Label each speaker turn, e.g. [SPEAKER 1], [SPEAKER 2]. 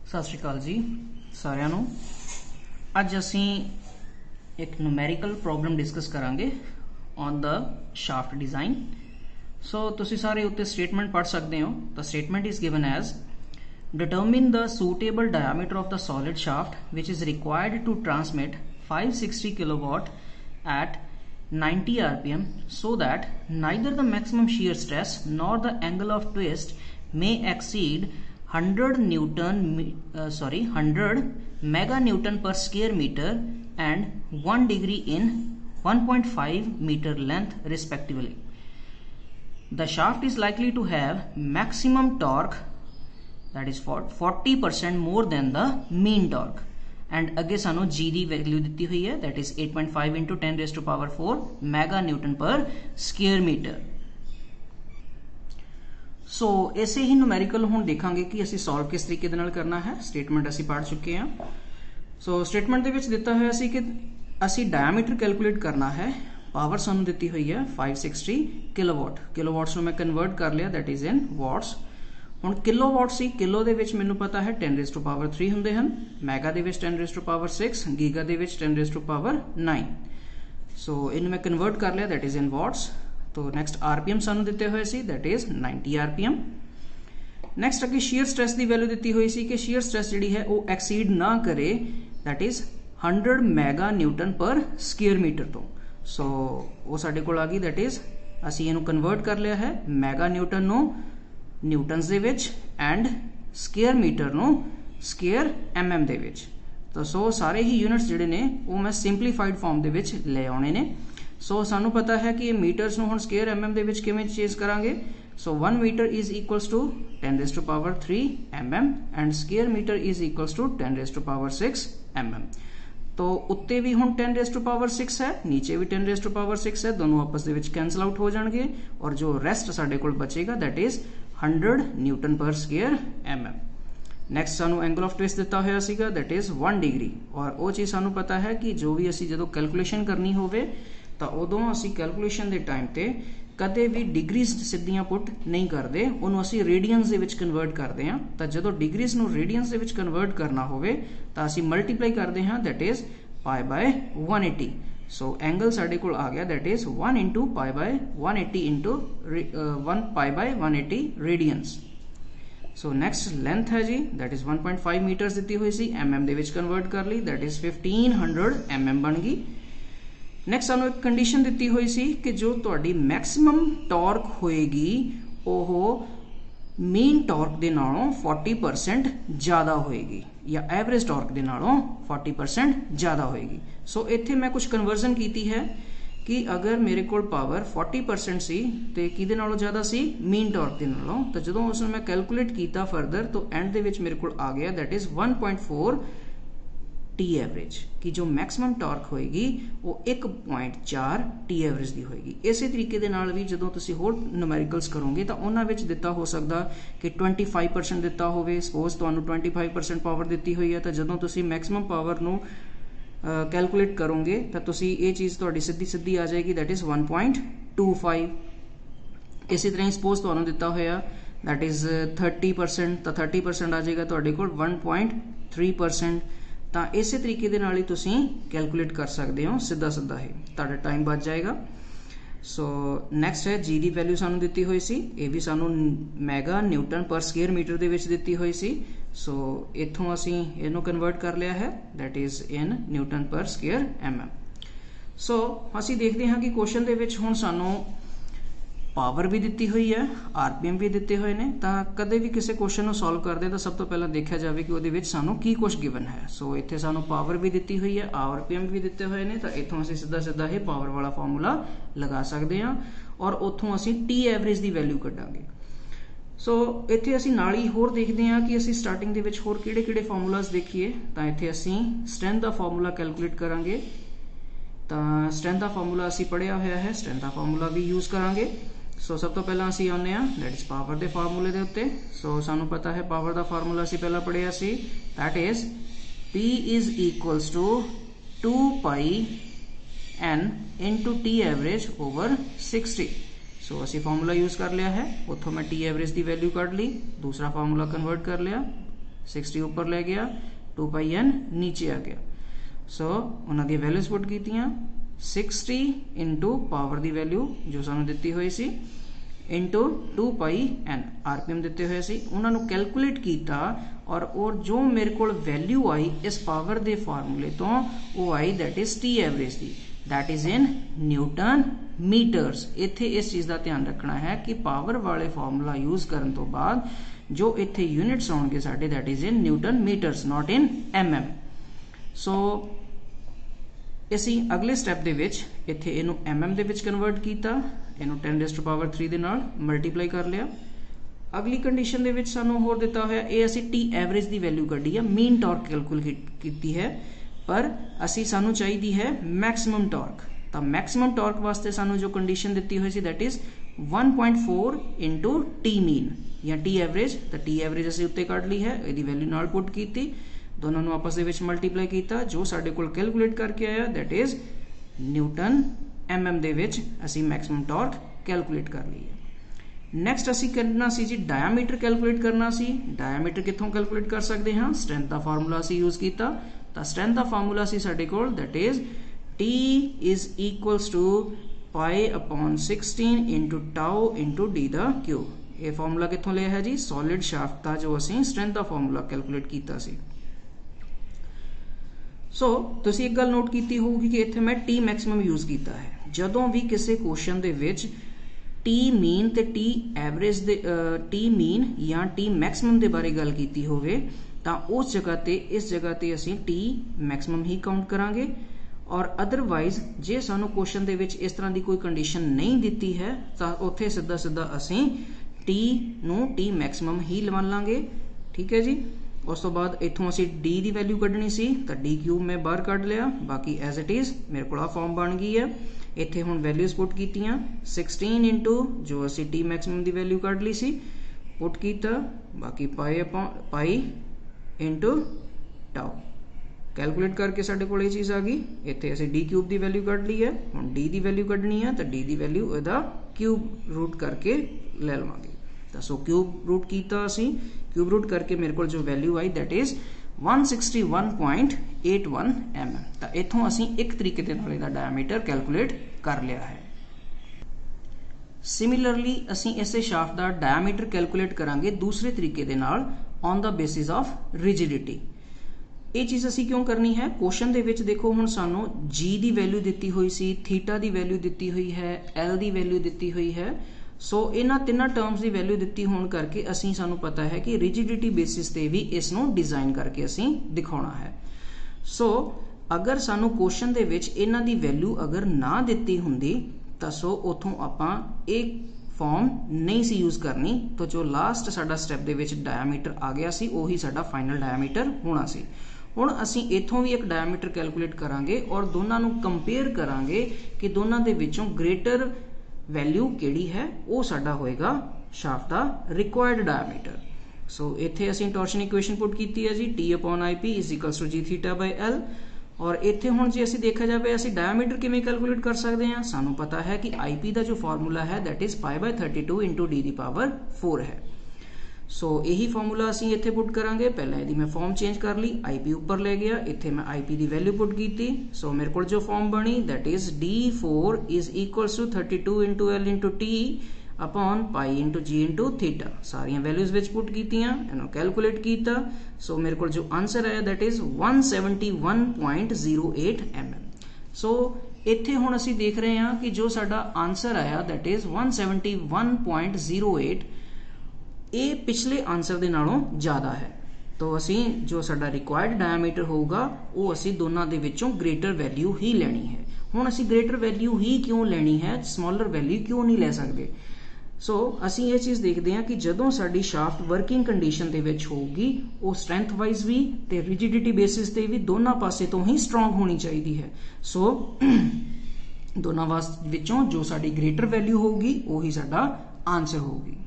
[SPEAKER 1] सत श्री अकाल जी सारिਆਂ ਨੂੰ। ਅੱਜ ਅਸੀਂ एक numerical problem डिस्कस करांगे on the shaft design। so ਤੁਸੀਂ ਸਾਰੇ ਉੱਤੇ statement पढ़ सकते हो। the statement is given as determine the suitable diameter of the solid shaft which is required to transmit 560 kilowatt at 90 rpm so that neither the maximum shear stress nor the angle of twist may exceed 100 mega newton per square meter and 1 degree in 1.5 meter length respectively. The shaft is likely to have maximum torque that is for 40% more than the mean torque and अगे सानू G दी value दी हुई है that is 8.5 into 10 raised to power 4 mega newton per square meter। सो ऐसे ही numerical हुण देखांगे कि असी solve किस तरीके दे नाल करना है। स्टेटमेंट असी पढ़ चुके हैं। सो स्टेटमेंट दे विच दिता होया सी कि असी डायमीटर कैलकुलेट करना है। पावर सानू दिती हुई है 560 किलोवाट। किलोवाट्स नूं मैं कन्वर्ट कर लिया दैट इज इन वाट्स। हुण किलोवाट सी किलो दे विच मैनूं पता है 10 रेज़ टू पावर 3 हुंदे हन, मैगा दे विच 10 रेज़ टू पावर 6, गीगा दे विच 10 रेज़ टू पावर 9। सो इनूं मैं कन्वर्ट कर लिया दैट इज इन वाट्स। तो नैक्सट आरपीएम सानू दिते हुए सी दैट इज 90 आरपीएम। नैक्सट अगे शेयर स्ट्रेस की वैल्यू दी हुई सी कि शेयर स्ट्रेस जी है वो एक्सीड ना करे दैट इज 100 मैगा न्यूटन पर स्क्वेयर मीटर तो। सो वो साडे कोल आ गई दैट इज असी इनू कन्वर्ट कर लिया है मैगा न्यूटन नो न्यूटन्स दे विच एंड स्क्वेयर मीटर नो स्क्वेयर एमएम दे विच। तो सो सारे ही यूनिट्स जिहड़े ने वो मैं सिंपलीफाइड फॉर्म दे विच ले आने ने। सो सानू पता है कि मीटर्स नूं हुण स्क्वेयर एमएम दे विच किवें चेंज करांगे। So 1 metre is equals to 10 raise to power 3 mm and square metre is equals to 10 raise to power 6 mm। तो उत्ते भी हुण 10 रेज़ टू पावर 6 है, नीचे भी 10 रेज़ टू पावर 6 है, दोनों आपस दे विच कैंसल आउट हो जाएंगे और जो रेस्ट साडे कोल बचेगा दैट इज 100 न्यूटन पर स्क्वेयर mm। नैक्सट सानू एंगल ऑफ ट्विस्ट दिता होया सीगा दैट इज 1 डिग्री और वो चीज़ सानू पता है कि जो भी असी जदों कैलकुलेशन करनी होवे तो उदों असी कैलकुलेशन के टाइम ते कदे भी डिग्रीज सीधियां पुट नहीं करते, उन्होंने असी रेडियंस दे विच कन्वर्ट करते हैं। तो जो डिग्रीज नूं रेडियंस दे विच कन्वर्ट करना होवे तो असी मल्टीप्लाई करते हैं that is pi by 180। So angle साडे कोल आ गया that is 1 into pi by 180 into 1 pi by 180 radians. So next length है जी दैट इज 1.5 मीटर्स दी हुई सी, एमएम दे विच कन्वर्ट कर ली दैट इज 1500 mm बन गई। नैक्सट सानू एक कंडीशन दी हुई सी कि जो तुहाडी मैक्सिमम टॉर्क होएगी ओह मेन टॉर्क दे नालों 40% ज़्यादा होएगी या एवरेज टॉर्क दे नालों 40% ज़्यादा होएगी। सो इत्थे मैं कुछ कन्वर्जन कीती है कि अगर मेरे कोल पावर 40% सी ते किहदे नालों ज़्यादा सी मेन टॉर्क दे नालों, तो जदों उसनूं मैं कैलकुलेट कीता फर्दर तो एंड दे विच मेरे कोल आ गया दैट इज 1.4 टी एवरेज कि जो मैक्सिमम टॉर्क होएगी वो 1.4 टी एवरेज की होएगी। इसी तरीके दे नाल भी जदों तुसी होर न्यूमेरिकल्स करोगे तो उन्हां विच दिता हो सकदा कि 25% दिता होवे। सपोज तुहानूं 25% पावर दिती हुई है तो जदों तुसी मैक्सिमम पावर नूं कैलकुलेट करोगे तो तुसी ये चीज़ तुहाडी सीधी सीधी आ जाएगी दैट इज 1.25। इसी तरह सपोज तुहानूं दिता होया दैट इज 30% तो 30% आ जाएगा तुहाडे कोल 1.3%। तो इस तरीके दे नाल ही तुसी कैलकुलेट कर सकते हो सीधा सीधा ही, तुहाडा टाइम बच जाएगा। सो नैक्सट है जी दी वैल्यू सानू दिती हुई सी, ये भी सानू मैगा न्यूटन पर स्क्वेयर मीटर दे विच दिती हुई सी। सो इत्थों असी इहनूं कन्वर्ट कर लिया है दैट इज इन न्यूटन पर स्क्वेयर mm। सो असी देखते हैं कि क्वेश्चन दे विच हुण सानू पावर भी दिती हुई है, आरपीएम भी दिते हुए ने। तो कदे भी किसी क्वेश्चन सॉल्व करते तो सब तो पहला देखा जाए कि वो सानू की कुछ गिवन है। सो इत्थे सानू पावर भी दिती हुई है, आरपीएम भी दिते हुए ने, तो इत्थों असीं सीधा सीधा ही पावर वाला फॉर्मूला लगा सकते हैं और उत्थों असीं टी एवरेज की वैल्यू कड्डांगे। सो इत्थे असीं नाल ही होर देखते हैं कि असीं स्टार्टिंग दे विच होर किहड़े फॉर्मूलाज देखिए। तो इत्थे असीं स्ट्रेंथ का फॉर्मूला कैलकुलेट करांगे। तो स्ट्रेंथ का फॉर्मूला असीं पढ़िया होया है, स्ट्रेंथ का फॉर्मूला भी यूज़ करांगे। सो सब तो पहला असीं आने दैट इज पावर के फार्मूले के उत्ते। सो सानू पता है पावर का फार्मूला असीं पहला पढ़िया सी that is P is equals to 2 pi n into T average over 60। So असीं फार्मूला यूज कर लिया है, उतों मैं टी एवरेज की वैल्यू कढ़ ली, दूसरा फार्मूला कन्वर्ट कर लिया 60 ऊपर ले गया, 2πn नीचे आ गया। सो उन्हां दी वैल्यूज पुट कीतियां, 60 इंटू पावर की वैल्यू जो सानू दिती हुई सी इंटू 2πn RPM दिते हुए सी, उन्होंने कैलकुलेट किया और जो मेरे को वैल्यू आई इस पावर के फार्मूले तो वो आई दैट इज टी एवरेज की, दैट इज इन न्यूटन मीटरस। इत्थे इस चीज़ का ध्यान रखना है कि पावर वाले फार्मूला यूज करने तो बाद जो इत्थे यूनिट्स आउणगे साडे that is in newton metres, not in mm। So ਅਸੀਂ अगले स्टैप ਦੇ ਵਿੱਚ ਇੱਥੇ ਇਹਨੂੰ mm ਦੇ ਵਿੱਚ ਕਨਵਰਟ ਕੀਤਾ, ਇਹਨੂੰ 10⁻³ ਦੇ ਨਾਲ ਮਲਟੀਪਲਾਈ ਕਰ ਲਿਆ। ਅਗਲੀ ਕੰਡੀਸ਼ਨ ਦੇ ਵਿੱਚ ਸਾਨੂੰ ਹੋਰ ਦਿੱਤਾ ਹੋਇਆ ਇਹ ਅਸੀਂ ਟੀ ਐਵਰੇਜ ਦੀ ਵੈਲਿਊ ਕੱਢੀ ਆ, ਮੀਨ ਟਾਰਕ ਕੈਲਕੂਲੇਟ ਕੀਤੀ ਹੈ, ਪਰ ਅਸੀਂ ਸਾਨੂੰ ਚਾਹੀਦੀ ਹੈ ਮੈਕਸਿਮਮ ਟਾਰਕ। ਤਾਂ ਮੈਕਸਿਮਮ ਟਾਰਕ ਵਾਸਤੇ ਸਾਨੂੰ ਜੋ ਕੰਡੀਸ਼ਨ ਦਿੱਤੀ ਹੋਈ ਸੀ that is 1.4 into T mean या टी एवरेज। तो टी एवरेज ਅਸੀਂ ਉੱਤੇ ਕੱਢ ਲਈ ਹੈ, ਇਹਦੀ ਵੈल्यू ਨਾਲ ਪੁੱਟ ਕੀਤੀ, दोनों ਨੂੰ आपस ਦੇ ਵਿੱਚ ਮਲਟੀਪਲਾਈ ਕੀਤਾ, ਜੋ ਸਾਡੇ ਕੋਲ ਕੈਲਕੂਲੇਟ ਕਰਕੇ ਆਇਆ दैट इज न्यूटन mm ਦੇ ਵਿੱਚ ਅਸੀਂ ਮੈਕਸਿਮਮ ਟਾਰਕ ਕੈਲਕੂਲੇਟ ਕਰ ਲਈ ਹੈ। ਨੈਕਸਟ ਅਸੀਂ ਕਰਨਾ ਸੀ ਜੀ ਡਾਇਆਮੀਟਰ ਕੈਲਕੂਲੇਟ ਕਰਨਾ ਸੀ। ਡਾਇਆਮੀਟਰ ਕਿੱਥੋਂ ਕੈਲਕੂਲੇਟ ਕਰ ਸਕਦੇ ਹਾਂ, ਸਟਰੈਂਥ ਦਾ ਫਾਰਮੂਲਾ ਅਸੀਂ ਯੂਜ਼ ਕੀਤਾ। ਤਾਂ ਸਟਰੈਂਥ ਦਾ ਫਾਰਮੂਲਾ ਸੀ ਸਾਡੇ ਕੋਲ that is T is equals to π/16 into tau into D the cube. ये फॉर्मूला कितों लिया है जी, सॉलिड शाफ्ट का जो असी स्ट्रेंथ का फॉर्मूला कैलकुलेट किया सी। सो तुसी एक गल नोट की होगी कि इत्थे मैं टी मैक्सिमम यूज किया है। जदों भी किसी क्वेश्चन दे विच टी मीन ते टी एवरेज दे टी मीन या टी मैक्सिमम के बारे गल की होवे तां उस जगह ते इस जगह ते असी टी मैक्सिमम ही काउंट करांगे, और अदरवाइज जे सानू क्वेश्चन दे विच इस तरह की कोई कंडीशन नहीं दिती है तो उत्थे सीधा सीधा असी टी नू टी मैक्सिमम ही मान लांगे। ठीक है जी। उस तो बाद इत्थों असी डी की वैल्यू कढ़नी सी तो डी क्यूब मैं बाहर कढ़ लिया, बाकी एज इट इज मेरे को फॉर्म बन गई है। इत्थे हुण वैल्यूज पुट कीतियां 16 इंटू जो असी टी मैक्सिमम की वैल्यू कढ़ ली सी पुट कीता, बाकी पाई इंटू टाउ कैलकुलेट करके साडे कोल ये चीज़ आ गई। इत्थे असी डी क्यूब की वैल्यू कढ़ ली है, हुण डी की वैल्यू कढ़नी है तो डी की वैल्यू इहदा क्यूब रूट करके ले लवांगे। तो सो क्यूब रूट किया असी, क्यूब रूट करके मेरे को जो value I that is 161.81 mm। तो इत्थों असी एक तरीके दे नाल इहदा डायमीटर कैलकुलेट कर लिया है। सिमिलरली असी इसे शाफ्ट का डायमीटर कैलकुलेट करांगे दूसरे तरीके दे नाल on the basis of rigidity. ये चीज़ असी क्यों करनी है, क्वेश्चन दे विच देखो हुण सानू जी की वैल्यू दी हुई सी, थीटा की वैल्यू दी हुई है, एल की वैल्यू दी हुई है। सो इन्हां तिन्नां टर्म्स की वैल्यू दी होने करके असी सानू पता है कि रिजिडिटी बेसिस ते भी इसनू डिजाइन करके असी दिखाना है। सो अगर सानू क्वेश्चन दे विच इन्हां दी वैल्यू अगर ना दिती हुंदी तां सो उथों आपां एक फॉर्म नहीं सी यूज करनी, तो जो लास्ट साडा स्टैप दे विच डायमीटर आ गया सी वही साडा फाइनल डायमीटर होना सी। हुण असी इथों भी एक डायमीटर कैलकुलेट करांगे और दोनों नू कंपेयर करांगे कि दोनों दे विचों ग्रेटर वैल्यू किहड़ी है, वो साडा होएगा शाफ्ट दा रिक्वायर्ड डायमीटर। सो इत्थे असी टॉर्शन इक्वेशन पुट कीती है जी T/IP is equals to g⁻L। और इत्थे हुण जे असी देखा जाए असी डायमीटर किवें कैलकुलेट कर सकते हैं, सानू पता है कि IP का जो फॉर्मूला है दैट इज π/32 इंटू d⁴ है। सो यही फॉर्मूला असी इत्थे पुट करांगे। पहले यदि मैं फॉर्म चेंज कर ली, IP ऊपर ले गया, इत्थे मैं IP की वैल्यू पुट की। सो मेरे को जो फॉर्म बनी that is d4 is equals to 32 into L into T upon pi into G into theta. सारिया वैल्यूज विच पुट कीतियां, इन्हों कैलकुलेट किया। सो मेरे को जो आंसर आया दैट इज 171.08 mm। सो इत्थे हुण असी देख रहे हैं कि जो साडा आंसर आया दैट इज 171.08 ये पिछले आंसर दे नालों ज़्यादा है। तो असी जो साडा रिक्वायर्ड डायमीटर होगा वो असी दोनों दे विचों ग्रेटर वैल्यू ही लेनी है। हुण असी ग्रेटर वैल्यू ही क्यों लेनी है, स्मॉलर वैल्यू क्यों नहीं ले सकते। सो असी ये चीज़ देखते हैं कि जदों साडी शाफ्ट वर्किंग कंडीशन दे विच होगी वो स्ट्रेंथ वाइज भी ते रिजिडिटी बेसिस ते भी दोनों पासे तो ही स्ट्रोंग होनी चाहिए है। सो दोनों विचों जो साडी ग्रेटर वैल्यू होगी वही साडा आंसर होगी।